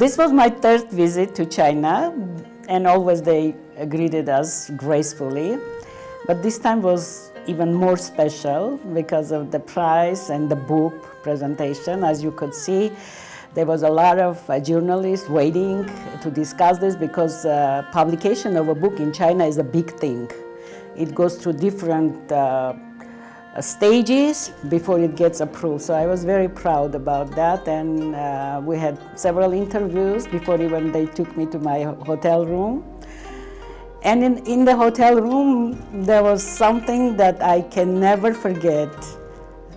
This was my third visit to China, and always they greeted us gracefully. But this time was even more special because of the prize and the book presentation. As you could see, there was a lot of journalists waiting to discuss this because publication of a book in China is a big thing. It goes through different stages before it gets approved. So I was very proud about that, and we had several interviews before even they took me to my hotel room. And in the hotel room, there was something that I can never forget,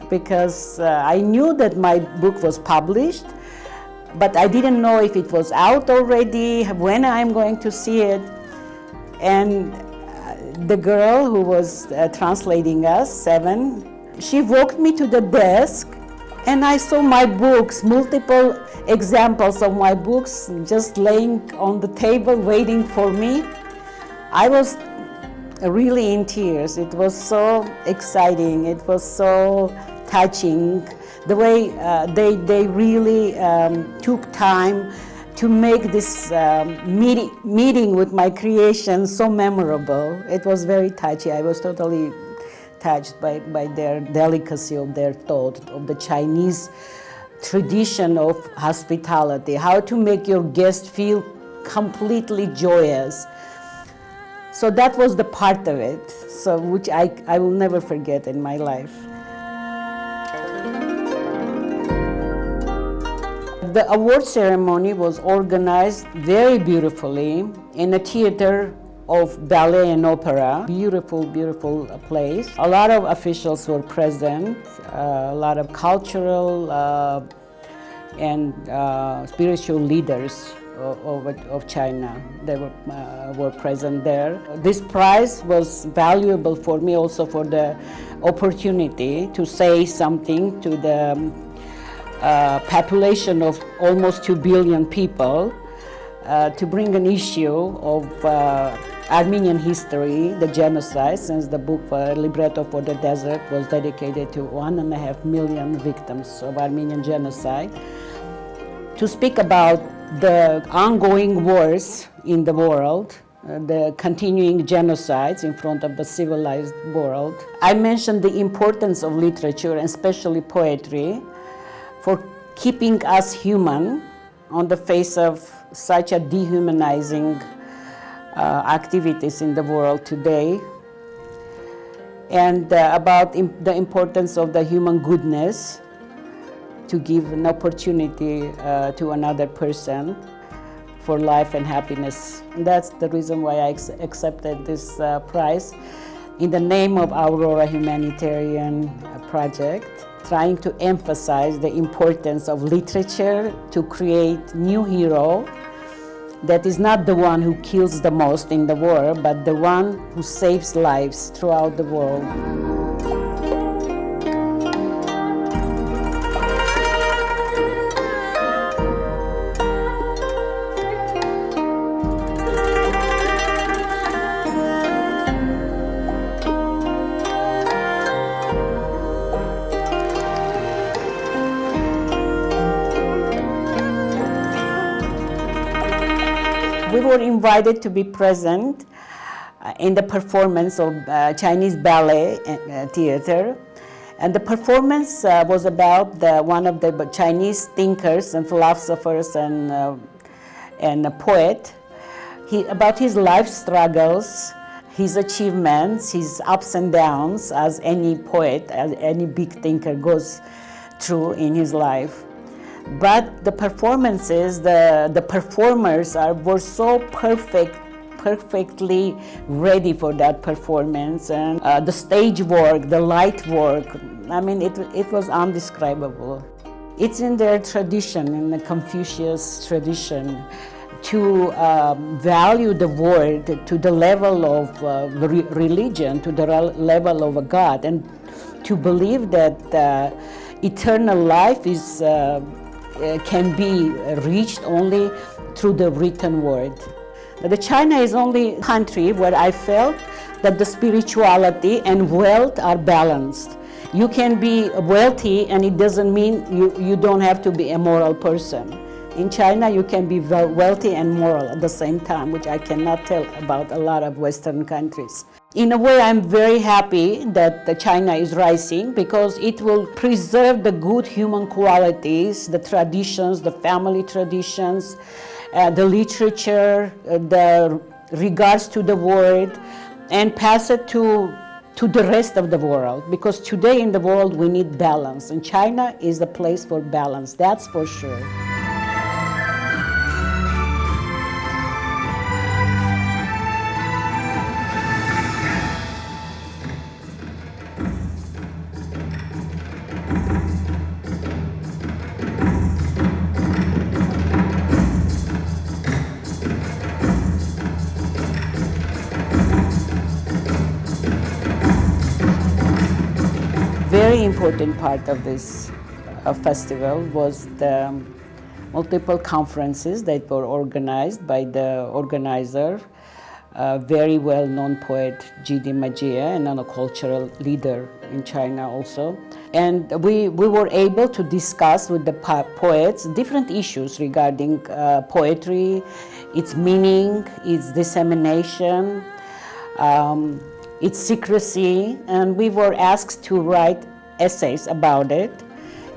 because I knew that my book was published, but I didn't know if it was out already, when I'm going to see it. And the girl who was translating us, Seven, she walked me to the desk, and I saw my books, multiple examples of my books just laying on the table waiting for me. I was really in tears. It was so exciting. It was so touching. The way they really took time to make this meeting with my creation so memorable. It was very touchy. I was totally touched by their delicacy of their thought, of the Chinese tradition of hospitality, how to make your guest feel completely joyous. So that was the part of it, so which I will never forget in my life. The award ceremony was organized very beautifully in a theater of ballet and opera. Beautiful, beautiful place. A lot of officials were present, a lot of cultural and spiritual leaders of China. They were present there. This prize was valuable for me also for the opportunity to say something to the population of almost 2 billion people, to bring an issue of Armenian history, the genocide, since the book Libretto for the Desert was dedicated to 1.5 million victims of Armenian genocide, to speak about the ongoing wars in the world, the continuing genocides in front of the civilized world. I mentioned the importance of literature, and especially poetry, for keeping us human on the face of such a dehumanizing activities in the world today, and about the importance of the human goodness to give an opportunity to another person for life and happiness. And that's the reason why I accepted this prize in the name of Aurora Humanitarian Project, trying to emphasize the importance of literature to create new hero that is not the one who kills the most in the war, but the one who saves lives throughout the world. We were invited to be present in the performance of Chinese ballet theater, and the performance was about one of the Chinese thinkers and philosophers and a poet, about his life struggles, his achievements, his ups and downs, as any poet, as any big thinker goes through in his life. But the performances, the performers were so perfectly ready for that performance, and the stage work, the light work, I mean, it was indescribable. It's in their tradition, in the Confucius tradition, to value the word to the level of religion, to the level of a God, and to believe that eternal life is can be reached only through the written word. The China is only country where I felt that the spirituality and wealth are balanced. You can be wealthy and it doesn't mean you don't have to be a moral person. In China, you can be wealthy and moral at the same time, which I cannot tell about a lot of Western countries. In a way, I'm very happy that China is rising because it will preserve the good human qualities, the traditions, the family traditions, the literature, the regards to the word, and pass it to the rest of the world. Because today in the world, we need balance, and China is the place for balance, that's for sure. Very important part of this festival was the multiple conferences that were organized by the organizer, very well-known poet G.D. Majia, and a cultural leader in China also. And we were able to discuss with the poets different issues regarding poetry, its meaning, its dissemination, its secrecy, and we were asked to write essays about it.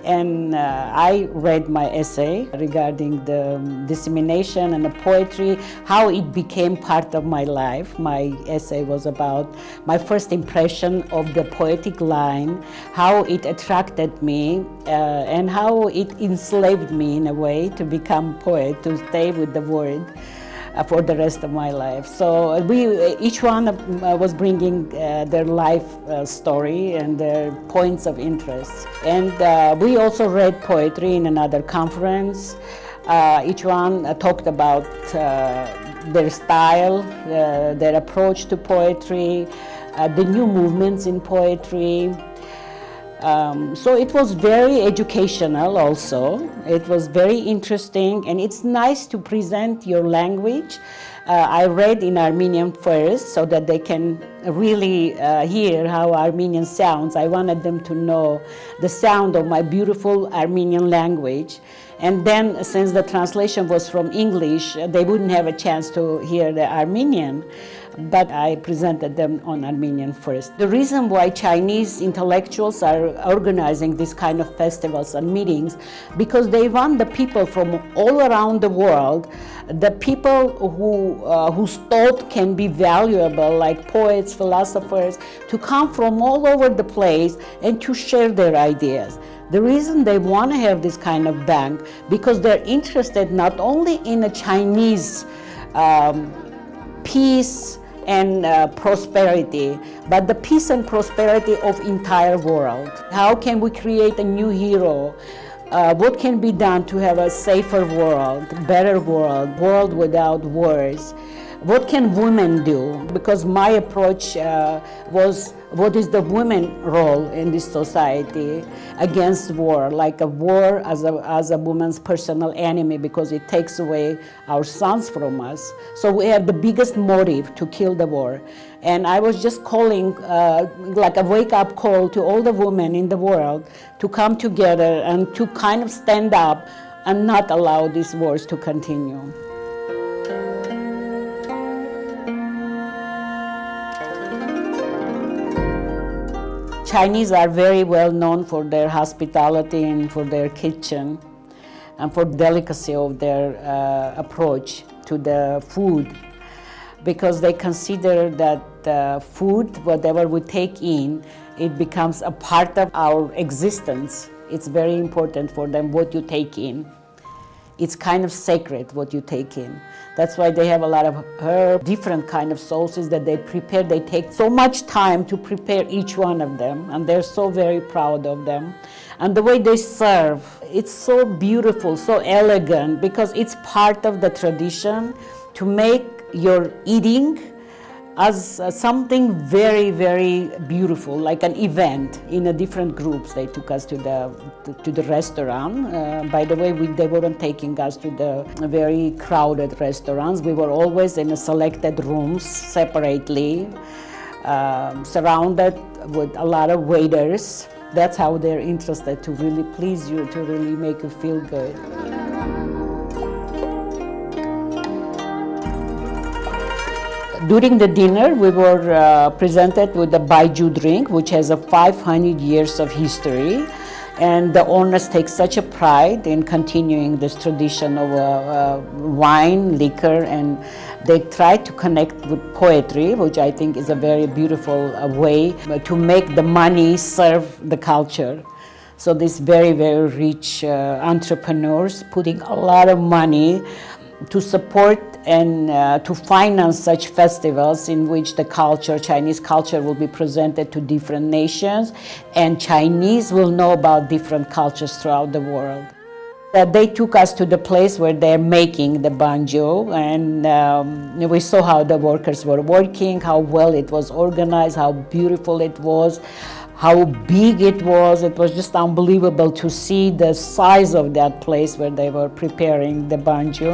And I read my essay regarding the dissemination and the poetry, how it became part of my life. My essay was about my first impression of the poetic line, how it attracted me, and how it enslaved me in a way to become a poet, to stay with the word for the rest of my life. So each one was bringing their life story and their points of interest. And we also read poetry in another conference. Each one talked about their style, their approach to poetry, the new movements in poetry. So it was very educational also. It was very interesting, and it's nice to present your language. I read in Armenian first so that they can really hear how Armenian sounds. I wanted them to know the sound of my beautiful Armenian language. And then, since the translation was from English, they wouldn't have a chance to hear the Armenian. But I presented them on Armenian first. The reason why Chinese intellectuals are organizing this kind of festivals and meetings, because they want the people from all around the world, the people whose thought can be valuable, like poets, philosophers, to come from all over the place and to share their ideas. The reason they want to have this kind of bank, because they're interested not only in a Chinese peace and prosperity, but the peace and prosperity of entire world. How can we create a new hero? What can be done to have a safer world, better world without wars? What can women do? Because my approach was, what is the women's role in this society against war, like a war as a woman's personal enemy, because it takes away our sons from us. So we have the biggest motive to kill the war. And I was just calling, like a wake-up call to all the women in the world to come together and to kind of stand up and not allow these wars to continue. Chinese are very well known for their hospitality and for their kitchen and for delicacy of their approach to the food, because they consider that food, whatever we take in, it becomes a part of our existence. It's very important for them what you take in. It's kind of sacred what you take in. That's why they have a lot of herb, different kind of sauces that they prepare. They take so much time to prepare each one of them, and they're so very proud of them. And the way they serve, it's so beautiful, so elegant, because it's part of the tradition to make your eating as something very, very beautiful, like an event in a different groups. They took us to the restaurant. By the way, they weren't taking us to the very crowded restaurants. We were always in a selected rooms separately, surrounded with a lot of waiters. That's how they're interested, to really please you, to really make you feel good. During the dinner, we were presented with the Baijiu drink, which has a 500 years of history. And the owners take such a pride in continuing this tradition of wine, liquor, and they try to connect with poetry, which I think is a very beautiful way to make the money serve the culture. So these very, very rich entrepreneurs putting a lot of money to support and to finance such festivals in which the culture, Chinese culture, will be presented to different nations, and Chinese will know about different cultures throughout the world. They took us to the place where they're making the banjo, and we saw how the workers were working, how well it was organized, how beautiful it was, how big it was. It was just unbelievable to see the size of that place where they were preparing the banjo.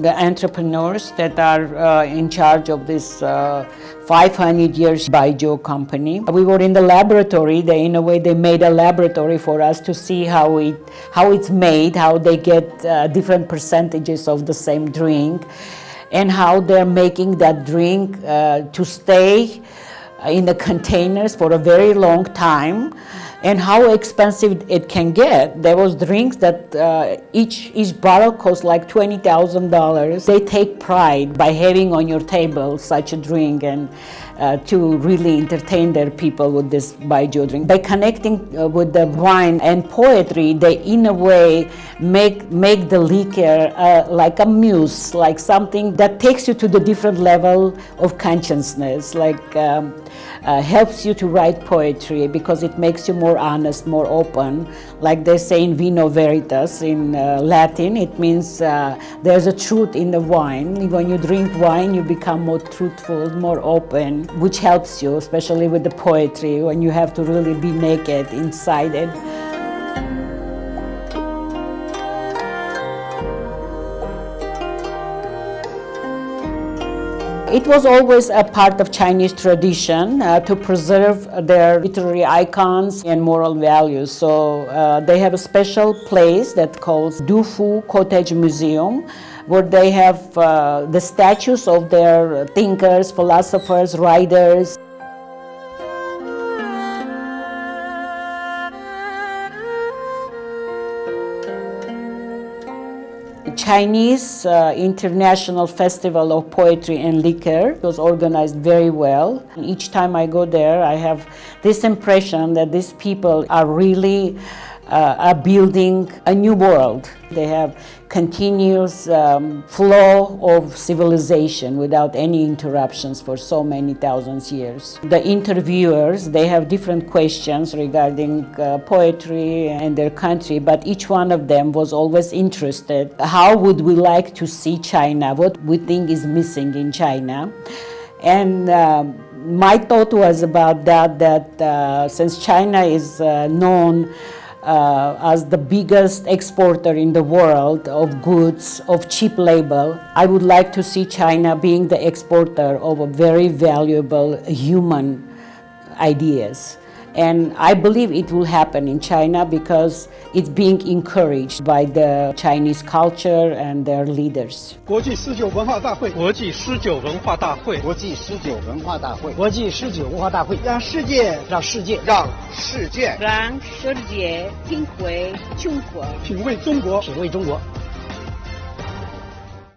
The entrepreneurs that are in charge of this 500 years Baijiu company. We were in the laboratory. In a way, they made a laboratory for us to see how it's made, how they get different percentages of the same drink, and how they're making that drink to stay in the containers for a very long time, and how expensive it can get. There was drinks that each bottle cost like $20,000. They take pride by having on your table such a drink, and to really entertain their people with this Baijiu drink. By connecting with the wine and poetry, they in a way make the liquor like a muse, like something that takes you to the different level of consciousness, like helps you to write poetry because it makes you more honest, more open. Like they say in vino veritas in Latin, it means there's a truth in the wine. When you drink wine, you become more truthful, more open, which helps you, especially with the poetry, when you have to really be naked inside it. It was always a part of Chinese tradition to preserve their literary icons and moral values. So they have a special place that calls Dufu Cottage Museum, where they have the statues of their thinkers, philosophers, writers. Chinese International Festival of Poetry and Liquor was organized very well. Each time I go there, I have this impression that these people are really are building a new world. They have continuous flow of civilization without any interruptions for so many thousands years. The interviewers, they have different questions regarding poetry and their country, but each one of them was always interested. How would we like to see China? What we think is missing in China? And my thought was about that since China is known as the biggest exporter in the world of goods of cheap labor, I would like to see China being the exporter of a very valuable human ideas. And I believe it will happen in China because it's being encouraged by the Chinese culture and their leaders. 国际诗酒文化大会，国际诗酒文化大会，国际诗酒文化大会，国际诗酒文化大会，让世界听回中国，品味中国。